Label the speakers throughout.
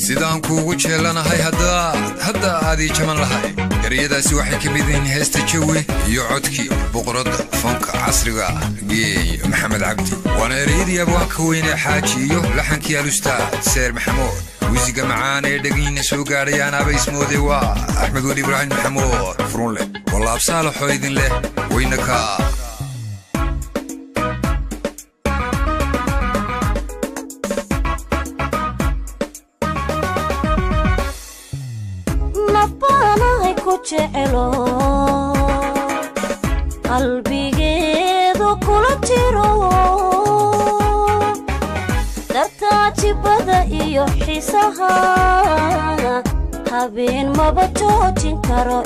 Speaker 1: sidaan kuugu jeelanahay hadda aad ii jaman lahay ereyadaasi waxay ka mid yihiin heesta jawi iyo codkii boqoradda fanka casriga geey maxamed cabdi waana ereyadii abwaanka weyne xaaji iyo laxankii alustaad seer maxamuud muusiga macaan ee dhegeyna soo gaadhayaan aba ismoode waa axmed weli ibraahim maxamuud furunle walaab saalaxoo idin leh weynaka
Speaker 2: jecelo qalbigeedu kula jiro dartaa jibada iyo xiisaha habeen maba joojin karo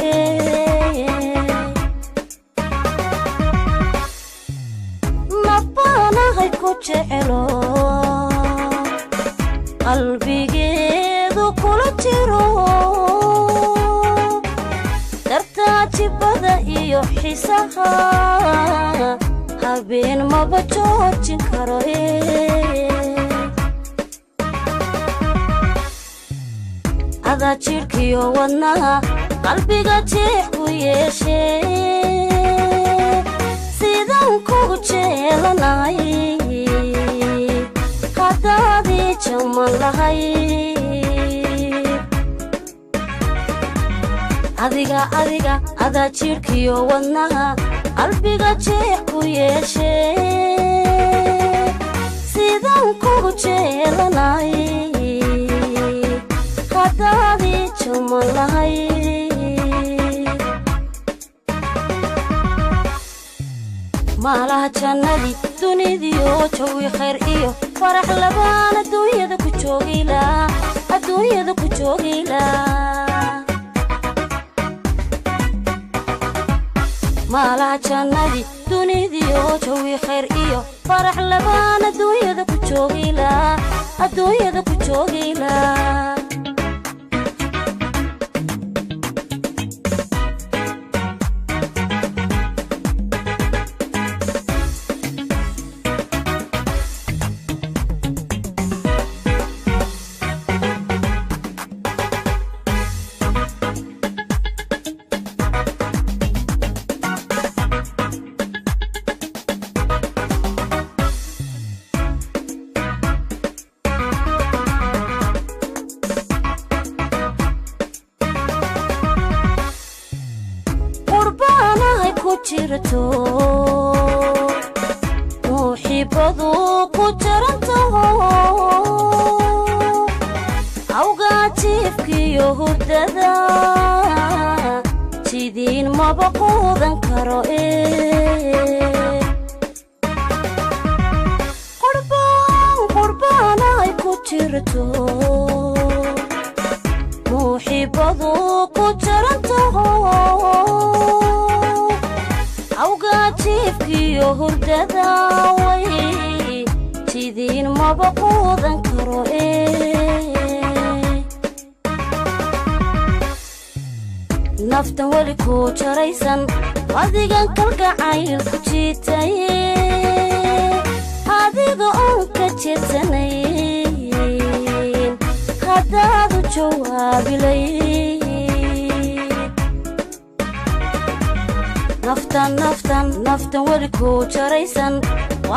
Speaker 2: nabbanahay ku jecelo qalbigeedu kula jiro jibada iyo xiisaha habeen maba joojin karo adaa jirkiyo wadnaha qalbiga jeex ku yeeshee sidaan kugu jeelanahay haddaadii jaman lahay adiga adaa jirkiyo wadnaha qalbiga jeex ku yeeshee sidaan kugu jeelanay haddaadii jaman lahay maalaha jannadii dunidiyo jawi khayr iyo farax labaan adduunyada ku joogila maalaha jannadii dunidiyo jawi khayr iyo farax labaan adduunyada ku joogila jirto muxibadu ku jarantaho awgaatiifkiyo hurdada sidiin maba quudan karo qurbaanay ku jirto muxibadu ku jarantaho awgaatiifkiyo hurdada way sidiin maba quudan karo naftan weli ku jaraysan adigan kalgacayl ku jiitay adiga oon ka jeedsanayn haddaadu jawaabilay naftan weli ku jaraysan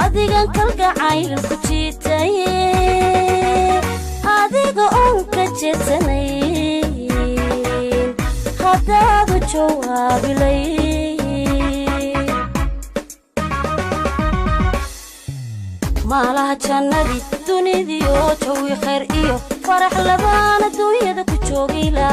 Speaker 2: adigan kalgacayl ku jiitay adiga oon ka jeedsanayn haddaadu jawaabilay maalaha jannadii dunidiyo jawi khayr iyo farax labaan adduunyada ku joogila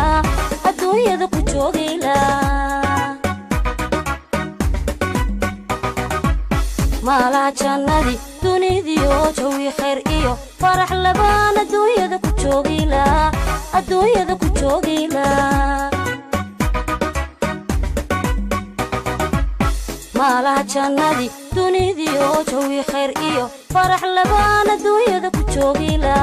Speaker 2: maalaha jannadii dunidiyo jawi khayr iyo farax labaan adduunyada ku joogila maalaha jannadii dunidiyo jawi khayr iyo farax labaan adduunyada ku joogila